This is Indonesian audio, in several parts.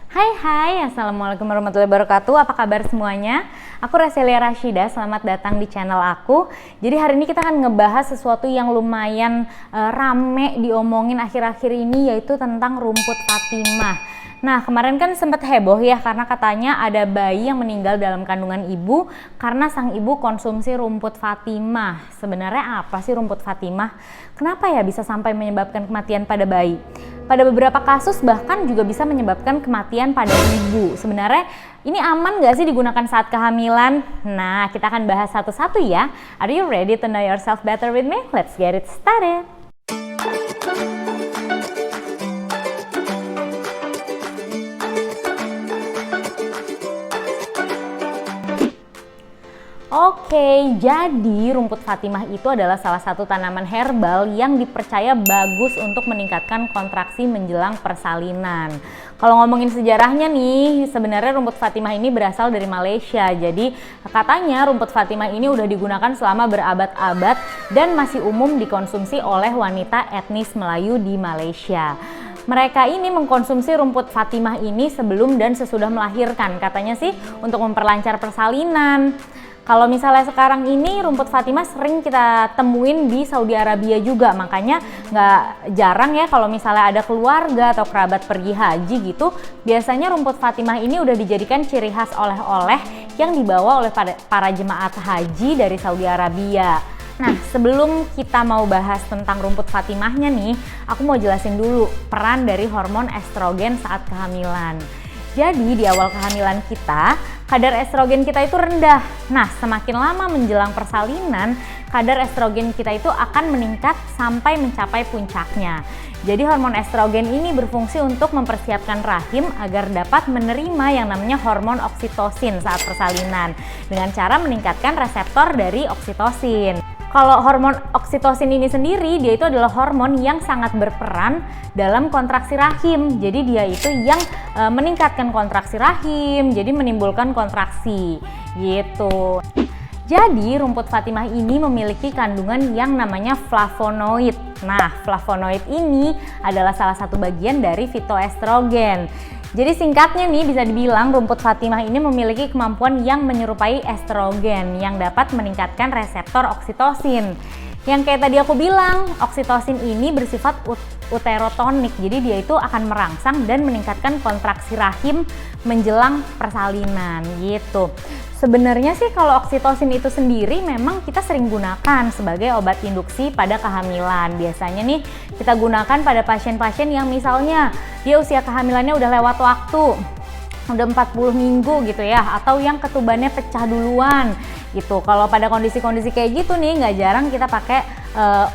Hai, Assalamualaikum warahmatullahi wabarakatuh. Apa kabar semuanya? Aku Raselia Rashida, selamat datang di channel aku. Jadi hari ini kita akan ngebahas sesuatu yang lumayan rame diomongin akhir-akhir ini, yaitu tentang rumput Fatimah. Nah, kemarin kan sempat heboh ya karena katanya ada bayi yang meninggal dalam kandungan ibu karena sang ibu konsumsi rumput Fatimah. Sebenarnya apa sih rumput Fatimah? Kenapa ya bisa sampai menyebabkan kematian pada bayi? Pada beberapa kasus bahkan juga bisa menyebabkan kematian pada ibu. Sebenarnya ini aman nggak sih digunakan saat kehamilan? Nah, kita akan bahas satu-satu ya. Are you ready to know yourself better with me? Let's get it started. Oke, jadi rumput Fatimah itu adalah salah satu tanaman herbal yang dipercaya bagus untuk meningkatkan kontraksi menjelang persalinan. Kalau ngomongin sejarahnya nih, sebenarnya rumput Fatimah ini berasal dari Malaysia. Jadi katanya rumput Fatimah ini udah digunakan selama berabad-abad dan masih umum dikonsumsi oleh wanita etnis Melayu di Malaysia. Mereka ini mengkonsumsi rumput Fatimah ini sebelum dan sesudah melahirkan. Katanya sih untuk memperlancar persalinan. Kalau misalnya sekarang ini rumput Fatimah sering kita temuin di Saudi Arabia juga, makanya nggak jarang ya kalau misalnya ada keluarga atau kerabat pergi haji gitu, biasanya rumput Fatimah ini udah dijadikan ciri khas oleh-oleh yang dibawa oleh para jemaat haji dari Saudi Arabia. Nah, sebelum kita mau bahas tentang rumput Fatimahnya nih, aku mau jelasin dulu peran dari hormon estrogen saat kehamilan. Jadi di awal kehamilan kita, kadar estrogen kita itu rendah. Nah, semakin lama menjelang persalinan, kadar estrogen kita itu akan meningkat sampai mencapai puncaknya. Jadi hormon estrogen ini berfungsi untuk mempersiapkan rahim agar dapat menerima yang namanya hormon oksitosin saat persalinan dengan cara meningkatkan reseptor dari oksitosin. Kalau hormon oksitosin ini sendiri, dia itu adalah hormon yang sangat berperan dalam kontraksi rahim. Jadi dia itu yang meningkatkan kontraksi rahim, jadi menimbulkan kontraksi gitu. Jadi rumput Fatimah ini memiliki kandungan yang namanya flavonoid. Nah, flavonoid ini adalah salah satu bagian dari fitoestrogen. Jadi singkatnya nih bisa dibilang rumput Fatimah ini memiliki kemampuan yang menyerupai estrogen yang dapat meningkatkan reseptor oksitosin. Yang kayak tadi aku bilang, oksitosin ini bersifat uterotonik, jadi dia itu akan merangsang dan meningkatkan kontraksi rahim menjelang persalinan gitu. Sebenarnya sih kalau oksitosin itu sendiri memang kita sering gunakan sebagai obat induksi pada kehamilan. Biasanya nih kita gunakan pada pasien-pasien yang misalnya dia usia kehamilannya udah lewat waktu, udah 40 minggu gitu ya, atau yang ketubannya pecah duluan gitu. Kalau pada kondisi-kondisi kayak gitu nih nggak jarang kita pakai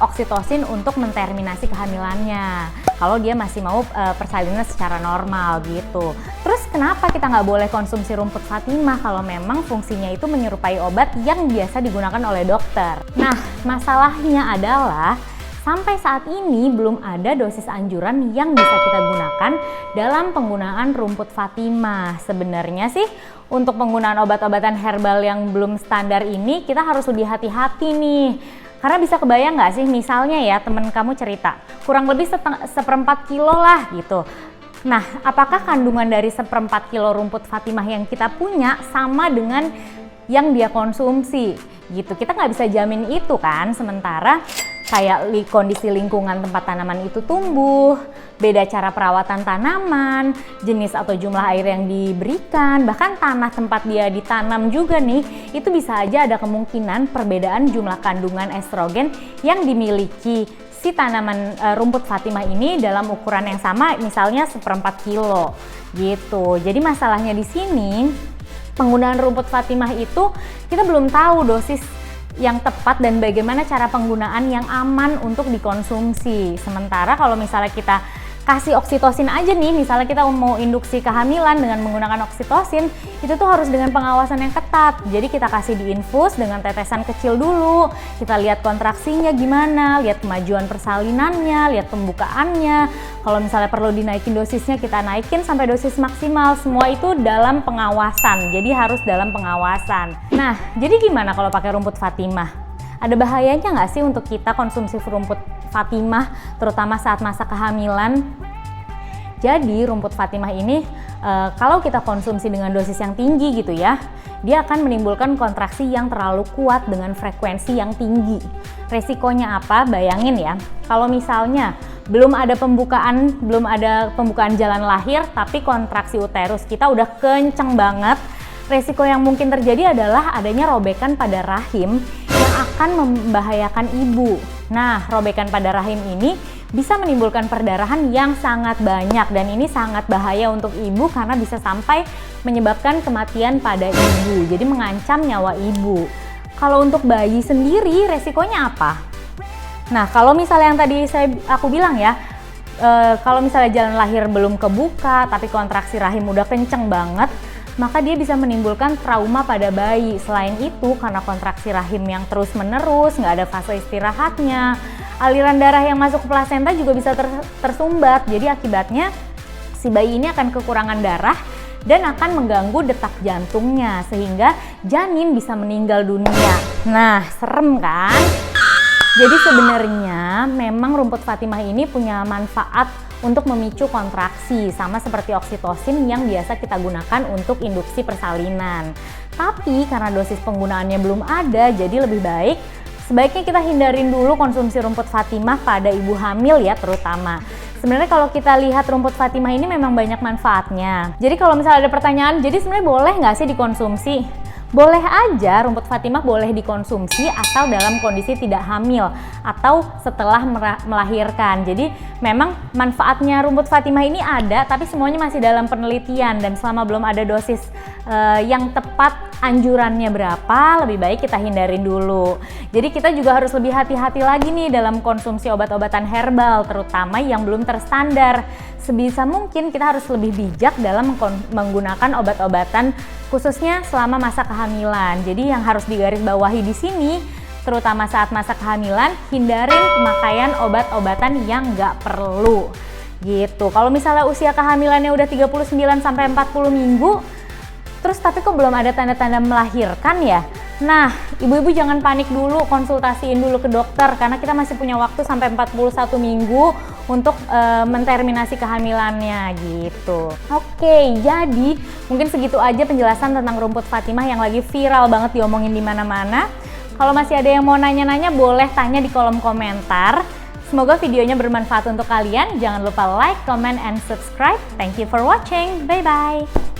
oksitosin untuk menterminasi kehamilannya kalau dia masih mau persalinan secara normal gitu. Terus kenapa kita nggak boleh konsumsi rumput Fatimah kalau memang fungsinya itu menyerupai obat yang biasa digunakan oleh dokter? Nah, masalahnya adalah sampai saat ini belum ada dosis anjuran yang bisa kita gunakan dalam penggunaan rumput Fatimah. Sebenarnya sih untuk penggunaan obat-obatan herbal yang belum standar ini kita harus lebih hati-hati nih. Karena bisa kebayang nggak sih misalnya ya temen kamu cerita kurang lebih seperempat kilo lah gitu. Nah, apakah kandungan dari seperempat kilo rumput Fatimah yang kita punya sama dengan yang dia konsumsi gitu? Kita nggak bisa jamin itu kan, sementara kayak kondisi lingkungan tempat tanaman itu tumbuh, beda cara perawatan tanaman, jenis atau jumlah air yang diberikan, bahkan tanah tempat dia ditanam juga nih, itu bisa aja ada kemungkinan perbedaan jumlah kandungan estrogen yang dimiliki si tanaman rumput Fatimah ini dalam ukuran yang sama, misalnya seperempat kilo gitu. Jadi masalahnya di sini penggunaan rumput Fatimah itu kita belum tahu dosis yang tepat dan bagaimana cara penggunaan yang aman untuk dikonsumsi. Sementara kalau misalnya kita kasih oksitosin aja nih, misalnya kita mau induksi kehamilan dengan menggunakan oksitosin, itu tuh harus dengan pengawasan yang ketat. Jadi kita kasih diinfus dengan tetesan kecil dulu, kita lihat kontraksinya gimana, lihat kemajuan persalinannya, lihat pembukaannya. Kalau misalnya perlu dinaikin dosisnya, kita naikin sampai dosis maksimal. Semua itu dalam pengawasan, jadi harus dalam pengawasan. Nah, jadi gimana kalau pakai rumput Fatimah? Ada bahayanya nggak sih untuk kita konsumsi rumput Fatimah, terutama saat masa kehamilan? Jadi rumput Fatimah ini kalau kita konsumsi dengan dosis yang tinggi gitu ya, dia akan menimbulkan kontraksi yang terlalu kuat dengan frekuensi yang tinggi. Resikonya apa? Bayangin ya, kalau misalnya belum ada pembukaan jalan lahir tapi kontraksi uterus kita udah kenceng banget, resiko yang mungkin terjadi adalah adanya robekan pada rahim yang akan membahayakan ibu. Nah, robekan pada rahim ini bisa menimbulkan perdarahan yang sangat banyak dan ini sangat bahaya untuk ibu karena bisa sampai menyebabkan kematian pada ibu. Jadi mengancam nyawa ibu. Kalau untuk bayi sendiri resikonya apa? Nah, kalau misalnya yang tadi aku bilang ya, kalau misalnya jalan lahir belum kebuka tapi kontraksi rahim udah kenceng banget, maka dia bisa menimbulkan trauma pada bayi. Selain itu, karena kontraksi rahim yang terus-menerus, nggak ada fase istirahatnya, aliran darah yang masuk ke plasenta juga bisa tersumbat. Jadi akibatnya si bayi ini akan kekurangan darah dan akan mengganggu detak jantungnya sehingga janin bisa meninggal dunia. Nah, serem kan? Jadi sebenarnya memang rumput Fatimah ini punya manfaat untuk memicu kontraksi, sama seperti oksitosin yang biasa kita gunakan untuk induksi persalinan. Tapi karena dosis penggunaannya belum ada, jadi lebih baik sebaiknya kita hindarin dulu konsumsi rumput Fatimah pada ibu hamil ya terutama. Sebenarnya kalau kita lihat rumput Fatimah ini memang banyak manfaatnya. Jadi kalau misalnya ada pertanyaan, jadi sebenarnya boleh nggak sih dikonsumsi? Boleh aja, rumput Fatimah boleh dikonsumsi asal dalam kondisi tidak hamil atau setelah melahirkan. Jadi memang manfaatnya rumput Fatimah ini ada, tapi semuanya masih dalam penelitian dan selama belum ada dosis yang tepat anjurannya berapa, lebih baik kita hindarin dulu. Jadi kita juga harus lebih hati-hati lagi nih dalam konsumsi obat-obatan herbal, terutama yang belum terstandar. Sebisa mungkin kita harus lebih bijak dalam menggunakan obat-obatan khususnya selama masa kehamilan. Jadi yang harus digarisbawahi di sini, terutama saat masa kehamilan, hindarin pemakaian obat-obatan yang nggak perlu. Gitu. Kalau misalnya usia kehamilannya udah 39 sampai 40 minggu, terus tapi kok belum ada tanda-tanda melahirkan ya? Nah, ibu-ibu jangan panik dulu, konsultasiin dulu ke dokter karena kita masih punya waktu sampai 41 minggu untuk menterminasi kehamilannya gitu. Oke, jadi mungkin segitu aja penjelasan tentang rumput Fatimah yang lagi viral banget diomongin di mana-mana. Kalau masih ada yang mau nanya-nanya boleh tanya di kolom komentar. Semoga videonya bermanfaat untuk kalian. Jangan lupa like, comment, and subscribe. Thank you for watching. Bye-bye.